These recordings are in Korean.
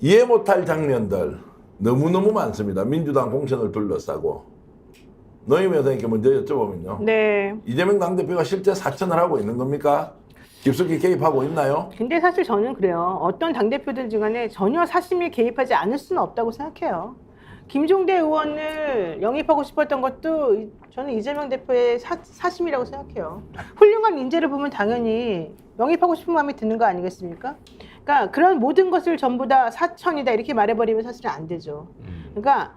이해 못할 장면들 너무너무 많습니다. 민주당 공천을 둘러싸고. 노임 여사님께 먼저 여쭤보면요. 네. 이재명 당대표가 실제 사천을 하고 있는 겁니까? 깊숙이 개입하고 있나요? 근데 사실 저는 그래요. 어떤 당대표들 중간에 전혀 사심이 개입하지 않을 수는 없다고 생각해요. 김종대 의원을 영입하고 싶었던 것도 저는 이재명 대표의 사심이라고 생각해요. 훌륭한 인재를 보면 당연히 영입하고 싶은 마음이 드는 거 아니겠습니까? 그러니까 그런 모든 것을 전부 다 사천이다 이렇게 말해버리면 사실은 안 되죠. 그러니까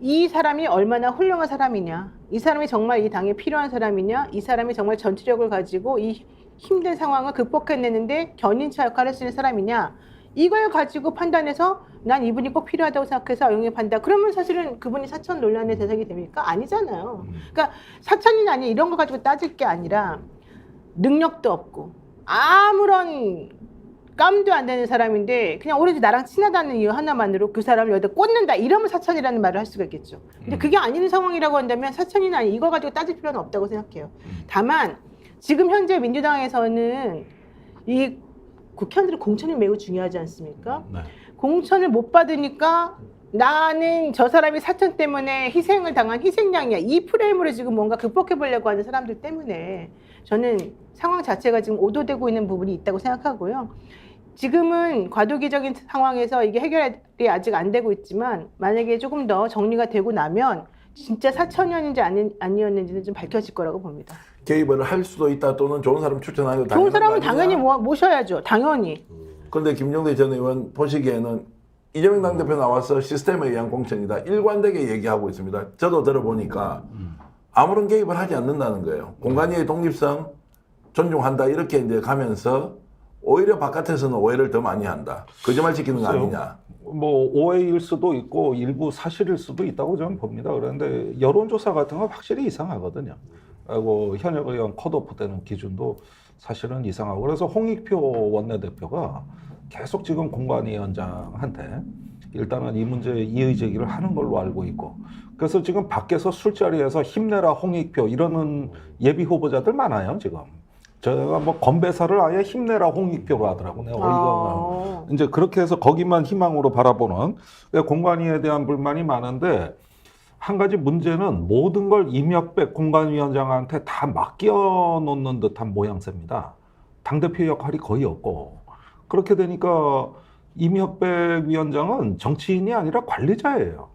이 사람이 얼마나 훌륭한 사람이냐, 이 사람이 정말 이 당에 필요한 사람이냐, 이 사람이 정말 전투력을 가지고 이 힘든 상황을 극복해내는데 견인차 역할을 할 수 있는 사람이냐, 이걸 가지고 판단해서 난 이분이 꼭 필요하다고 생각해서 영입한다. 그러면 사실은 그분이 사천 논란의 대상이 됩니까? 아니잖아요. 그러니까 사천이나 아니 이런 거 가지고 따질 게 아니라 능력도 없고 아무런 깜도 안 되는 사람인데 그냥 오로지 나랑 친하다는 이유 하나만으로 그 사람을 여기다 꽂는다 이러면 사천이라는 말을 할 수가 있겠죠. 근데 그게 아닌 상황이라고 한다면 사천이나 아니 이거 가지고 따질 필요는 없다고 생각해요. 다만 지금 현재 민주당에서는 이 국회의원들의 공천이 매우 중요하지 않습니까? 네. 공천을 못 받으니까 나는 저 사람이 사천 때문에 희생을 당한 희생양이야. 이 프레임으로 지금 뭔가 극복해 보려고 하는 사람들 때문에 저는 상황 자체가 지금 오도되고 있는 부분이 있다고 생각하고요. 지금은 과도기적인 상황에서 이게 해결이 아직 안 되고 있지만 만약에 조금 더 정리가 되고 나면 진짜 사천이었는지 아니었는지는 좀 밝혀질 거라고 봅니다. 개입을 할 수도 있다 또는 좋은 사람 추천하는 거 좋은 사람은 당연한 거 당연히 아니냐? 모셔야죠. 당연히. 그런데 김종대 전 의원 보시기에는 이재명 당대표 나와서 시스템에 의한 공천이다. 일관되게 얘기하고 있습니다. 저도 들어보니까 아무런 개입을 하지 않는다는 거예요. 공간의 독립성 존중한다 이렇게 이제 가면서 오히려 바깥에서는 오해를 더 많이 한다. 거짓말 시키는 거 아니냐. 뭐 오해일 수도 있고 일부 사실일 수도 있다고 저는 봅니다. 그런데 여론조사 같은 건 확실히 이상하거든요. 그리고 현역 의원 컷오프 되는 기준도 사실은 이상하고 그래서 홍익표 원내대표가 계속 지금 공관위원장한테 일단은 이 문제에 이의 제기를 하는 걸로 알고 있고 그래서 지금 밖에서 술자리에서 힘내라 홍익표 이러는 예비 후보자들 많아요 지금. 제가 뭐 건배사를 아예 힘내라 홍익표로 하더라고요. 어이가 이제 그렇게 해서 거기만 희망으로 바라보는 공관위에 대한 불만이 많은데 한 가지 문제는 모든 걸 임혁백 공관위원장한테 다 맡겨놓는 듯한 모양새입니다. 당대표 역할이 거의 없고 그렇게 되니까 임혁백 위원장은 정치인이 아니라 관리자예요.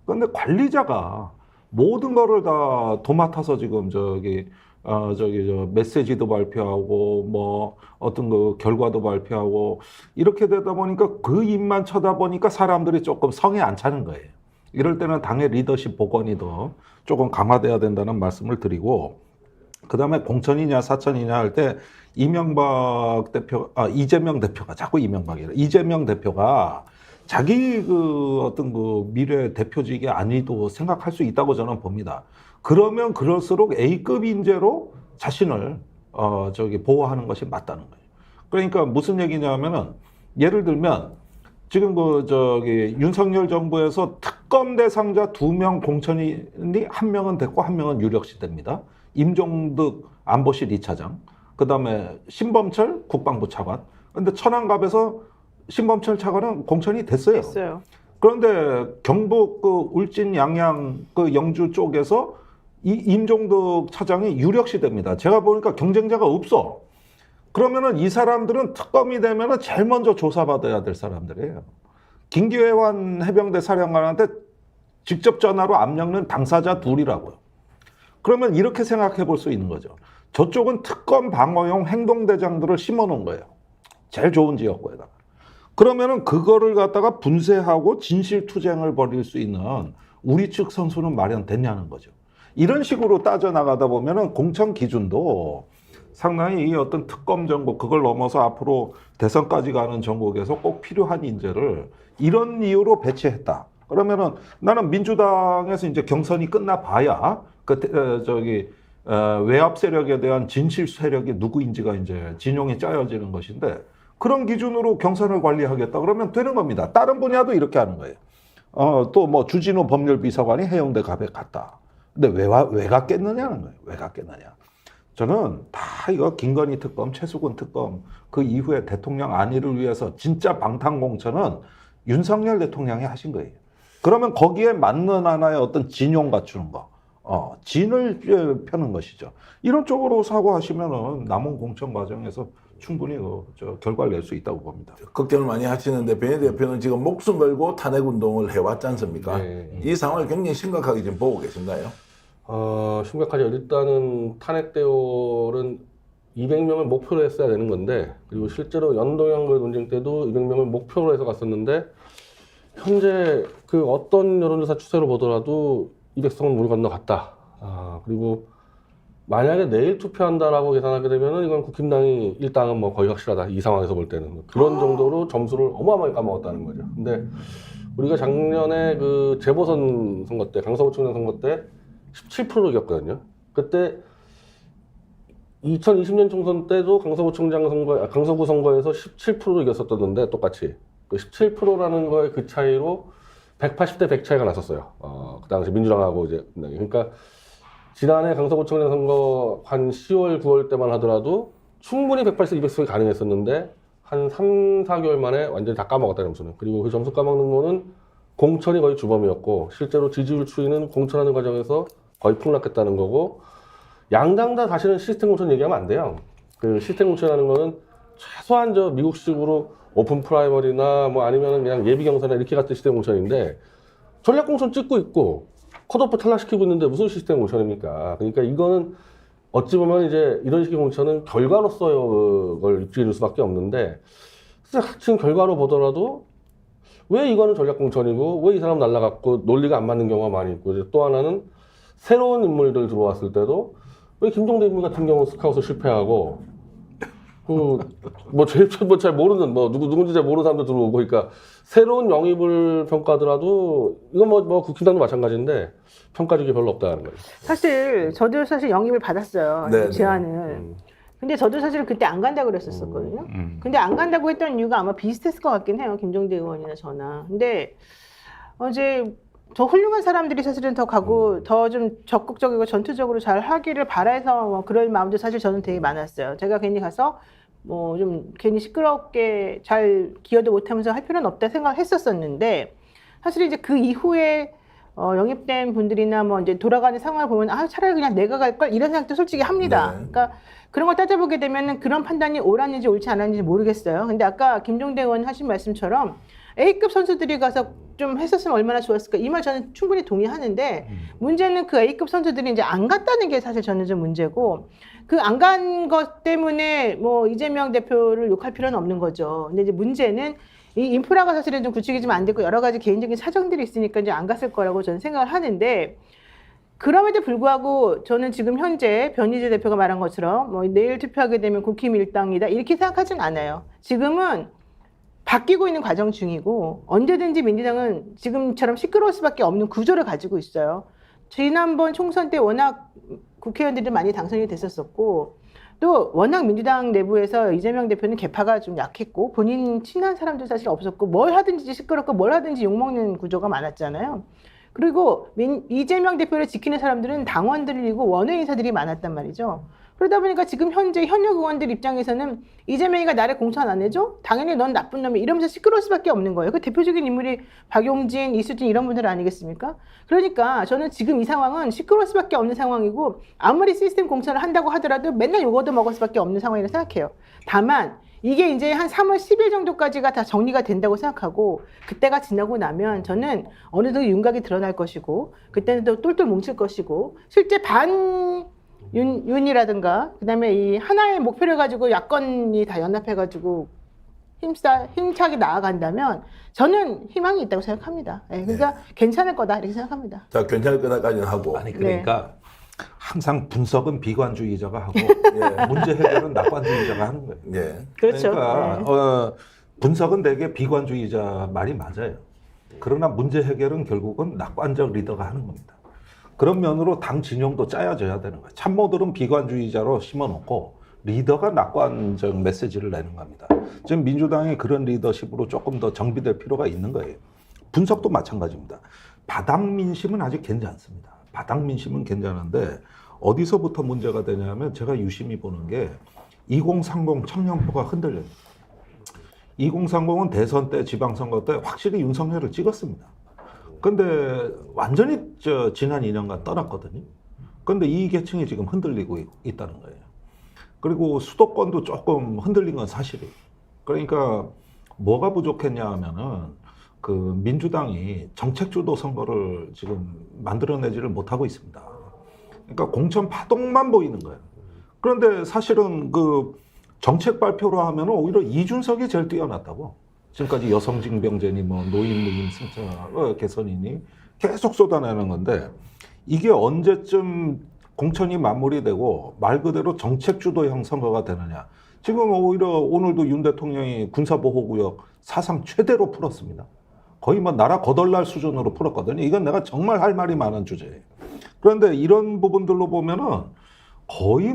그런데 관리자가 모든 거를 다 도맡아서 지금 저 메시지도 발표하고 뭐 어떤 그 결과도 발표하고 이렇게 되다 보니까 그 입만 쳐다보니까 사람들이 조금 성에 안 차는 거예요. 이럴 때는 당의 리더십 복원이 더 조금 강화돼야 된다는 말씀을 드리고 그다음에 공천이냐 사천이냐 할 때 이재명 대표가 자꾸 이명박이래. 이재명 대표가 자기 그 어떤 그 미래 대표직이 아니도 생각할 수 있다고 저는 봅니다. 그러면 그럴수록 A급 인재로 자신을 보호하는 것이 맞다는 거예요. 그러니까 무슨 얘기냐면은 예를 들면 지금 윤석열 정부에서 특검 대상자 2명 공천이 1명은 됐고 1명은 유력시 됩니다. 임종득 안보실 2차장, 그다음에 신범철 국방부 차관. 근데 천안갑에서 신범철 차관은 공천이 됐어요. 그런데 경북 울진 양양 영주 쪽에서 이 임종득 차장이 유력시 됩니다. 제가 보니까 경쟁자가 없어. 그러면은 이 사람들은 특검이 되면은 제일 먼저 조사받아야 될 사람들이에요. 김기회환 해병대 사령관한테 직접 전화로 압력는 당사자 둘이라고요. 그러면 이렇게 생각해 볼 수 있는 거죠. 저쪽은 특검 방어용 행동대장들을 심어 놓은 거예요. 제일 좋은 지역구에다가. 그러면은 그거를 갖다가 분쇄하고 진실투쟁을 벌일 수 있는 우리 측 선수는 마련됐냐는 거죠. 이런 식으로 따져나가다 보면은 공천 기준도 상당히 이 어떤 특검 정국, 그걸 넘어서 앞으로 대선까지 가는 정국에서 꼭 필요한 인재를 이런 이유로 배치했다. 그러면은 나는 민주당에서 이제 경선이 끝나 봐야 외압 세력에 대한 진실 세력이 누구인지가 이제 진용이 짜여지는 것인데 그런 기준으로 경선을 관리하겠다 그러면 되는 겁니다. 다른 분야도 이렇게 하는 거예요. 또 뭐 주진우 법률비서관이 해운대 갑에 갔다. 근데 왜 갔겠느냐는 거예요. 왜 갔겠느냐. 저는 다 이거 김건희 특검, 최수근 특검 그 이후에 대통령 안위를 위해서 진짜 방탄공천은 윤석열 대통령이 하신 거예요. 그러면 거기에 맞는 하나의 어떤 진용 갖추는 거, 진을 펴는 것이죠. 이런 쪽으로 사고하시면은 남은 공천 과정에서 충분히 결과를 낼 수 있다고 봅니다. 걱정을 많이 하시는데 변희 대표는 지금 목숨 걸고 탄핵 운동을 해왔지 않습니까? 네. 이 상황을 굉장히 심각하게 지금 보고 계신가요? 심각하죠. 일단은 탄핵 대열은 200명을 목표로 했어야 되는 건데, 그리고 실제로 연동형과 논쟁 때도 200명을 목표로 해서 갔었는데, 현재 그 어떤 여론조사 추세로 보더라도 200석은 물 건너갔다. 그리고 만약에 내일 투표한다라고 계산하게 되면은 이건 국힘당이 일당은 뭐 거의 확실하다. 이 상황에서 볼 때는 그런 정도로 점수를 어마어마하게 까먹었다는 거죠. 근데 우리가 작년에 그 재보선 선거 때, 강서구청장 선거 때 17%를 이겼거든요. 그때 2020년 총선 때도 강서구 선거에서 17%를 이겼었던데 똑같이 그 17%라는 거에 그 차이로 180대 100 차이가 났었어요. 그 당시 민주당하고 이제 그러니까 지난해 강서구청장 선거 한 10월, 9월 때만 하더라도 충분히 180, 200석이 가능했었는데 한 3, 4개월 만에 완전히 다 까먹었다는 점수는. 그리고 그 점수 까먹는 거는 공천이 거의 주범이었고 실제로 지지율 추이는 공천하는 과정에서 거의 폭락했다는 거고 양당 다 다시는 시스템 공천 얘기하면 안 돼요. 그 시스템 공천이라는 거는 최소한 저 미국식으로 오픈 프라이머리나 뭐 아니면 그냥 예비 경선이나 이렇게 같은 시스템 공천인데 전략 공천 찍고 있고 컷오프 탈락시키고 있는데 무슨 시스템 공천입니까? 그러니까 이거는 어찌 보면 이제 이런 식의 공천은 결과로서의 그걸 입증할 수밖에 없는데 지금 결과로 보더라도 왜 이거는 전략 공천이고 왜 이 사람 날라갔고 논리가 안 맞는 경우가 많이 있고 이제 또 하나는 새로운 인물들 들어왔을 때도 왜 김종대 인물 같은 경우 스카웃을 실패하고 잘 모르는 누군지 잘 모르는 사람도 들어오고 그러니까 새로운 영입을 평가하더라도 이건 뭐 국힘당도 마찬가지인데 평가적이 별로 없다는 거죠. 사실 저도 사실 영입을 받았어요. 네, 제안을. 근데 저도 사실 그때 안 간다고 그랬었거든요. 근데 안 간다고 했던 이유가 아마 비슷했을 것 같긴 해요. 김종대 의원이나 저나. 근데 이제 더 훌륭한 사람들이 사실은 더 가고 더 좀 적극적이고 전투적으로 잘 하기를 바라서 뭐 그런 마음도 사실 저는 되게 많았어요. 제가 괜히 가서 뭐 좀 괜히 시끄럽게 잘 기여도 못하면서 할 필요는 없다 생각했었었는데 사실 이제 그 이후에 영입된 분들이나 뭐 이제 돌아가는 상황을 보면 차라리 그냥 내가 갈 걸 이런 생각도 솔직히 합니다. 네. 그러니까 그런 걸 따져보게 되면은 그런 판단이 옳았는지 옳지 않았는지 모르겠어요. 근데 아까 김종대 의원 하신 말씀처럼 A급 선수들이 가서 좀 했었으면 얼마나 좋았을까 이 말 저는 충분히 동의하는데 문제는 그 A급 선수들이 이제 안 갔다는 게 사실 저는 좀 문제고 그 안 간 것 때문에 뭐 이재명 대표를 욕할 필요는 없는 거죠. 근데 이제 문제는 이 인프라가 사실은 좀 구축이 좀 안 됐고 여러 가지 개인적인 사정들이 있으니까 이제 안 갔을 거라고 저는 생각을 하는데 그럼에도 불구하고 저는 지금 현재 변희재 대표가 말한 것처럼 뭐 내일 투표하게 되면 국힘 일당이다 이렇게 생각하진 않아요. 지금은 바뀌고 있는 과정 중이고 언제든지 민주당은 지금처럼 시끄러울 수밖에 없는 구조를 가지고 있어요. 지난번 총선 때 워낙 국회의원들이 많이 당선이 됐었었고 또 워낙 민주당 내부에서 이재명 대표는 계파가 좀 약했고 본인 친한 사람도 사실 없었고 뭘 하든지 시끄럽고 뭘 하든지 욕먹는 구조가 많았잖아요. 그리고 이재명 대표를 지키는 사람들은 당원들이고 원외 인사들이 많았단 말이죠. 그러다 보니까 지금 현재 현역 의원들 입장에서는 이재명이가 나를 공천 안 해줘? 당연히 넌 나쁜 놈이 이러면서 시끄러울 수밖에 없는 거예요. 그 대표적인 인물이 박용진, 이수진 이런 분들 아니겠습니까? 그러니까 저는 지금 이 상황은 시끄러울 수밖에 없는 상황이고 아무리 시스템 공천을 한다고 하더라도 맨날 욕얻어 먹을 수밖에 없는 상황이라고 생각해요. 다만 이게 이제 한 3월 10일 정도까지가 다 정리가 된다고 생각하고 그때가 지나고 나면 저는 어느 정도 윤곽이 드러날 것이고 그때는 또 똘똘 뭉칠 것이고 실제 윤이라든가 그다음에 이 하나의 목표를 가지고 야권이 다 연합해가지고 힘차게 나아간다면 저는 희망이 있다고 생각합니다. 네, 그러니까 괜찮을 거다 이렇게 생각합니다. 자, 괜찮을 거다까지는 하고. 아니 그러니까 항상 분석은 비관주의자가 하고 예. 문제 해결은 낙관주의자가 하는 거예요. 예. 그렇죠. 그러니까 분석은 되게 비관주의자 말이 맞아요. 그러나 문제 해결은 결국은 낙관적 리더가 하는 겁니다. 그런 면으로 당 진영도 짜여져야 되는 거예요. 참모들은 비관주의자로 심어놓고 리더가 낙관적 메시지를 내는 겁니다. 지금 민주당이 그런 리더십으로 조금 더 정비될 필요가 있는 거예요. 분석도 마찬가지입니다. 바닥 민심은 아직 괜찮습니다. 바닥 민심은 괜찮은데 어디서부터 문제가 되냐면 제가 유심히 보는 게 2030 청년표가 흔들려요. 2030은 대선 때, 지방선거 때 확실히 윤석열을 찍었습니다. 근데 완전히 지난 2년간 떠났거든요. 근데 이 계층이 지금 흔들리고 있다는 거예요. 그리고 수도권도 조금 흔들린 건 사실이에요. 그러니까 뭐가 부족했냐 하면은 그 민주당이 정책주도 선거를 지금 만들어내지를 못하고 있습니다. 그러니까 공천 파동만 보이는 거예요. 그런데 사실은 그 정책 발표로 하면은 오히려 이준석이 제일 뛰어났다고. 지금까지 여성징병제니 뭐 노인 무임승차 개선이니 계속 쏟아내는 건데 이게 언제쯤 공천이 마무리되고 말 그대로 정책주도형 선거가 되느냐. 지금 오히려 오늘도 윤 대통령이 군사보호구역 사상 최대로 풀었습니다. 거의 뭐 나라 거덜날 수준으로 풀었거든요. 이건 내가 정말 할 말이 많은 주제예요. 그런데 이런 부분들로 보면은 거의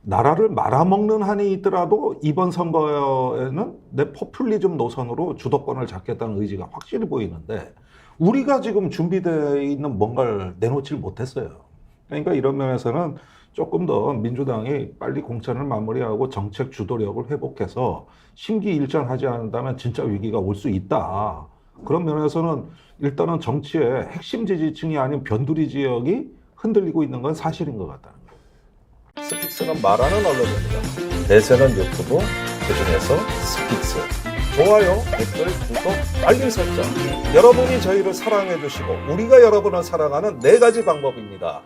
나라를 말아먹는 한이 있더라도 이번 선거에는 내 포퓰리즘 노선으로 주도권을 잡겠다는 의지가 확실히 보이는데 우리가 지금 준비되어 있는 뭔가를 내놓질 못했어요. 그러니까 이런 면에서는 조금 더 민주당이 빨리 공천을 마무리하고 정책 주도력을 회복해서 심기일전하지 않는다면 진짜 위기가 올 수 있다. 그런 면에서는 일단은 정치의 핵심 지지층이 아닌 변두리 지역이 흔들리고 있는 건 사실인 것 같다는 거예요. 스픽스는 말하는 언론입니다. 대세는 유튜브, 그중에서 스픽스. 좋아요, 댓글, 구독, 알림 설정. 여러분이 저희를 사랑해 주시고 우리가 여러분을 사랑하는 4가지 방법입니다.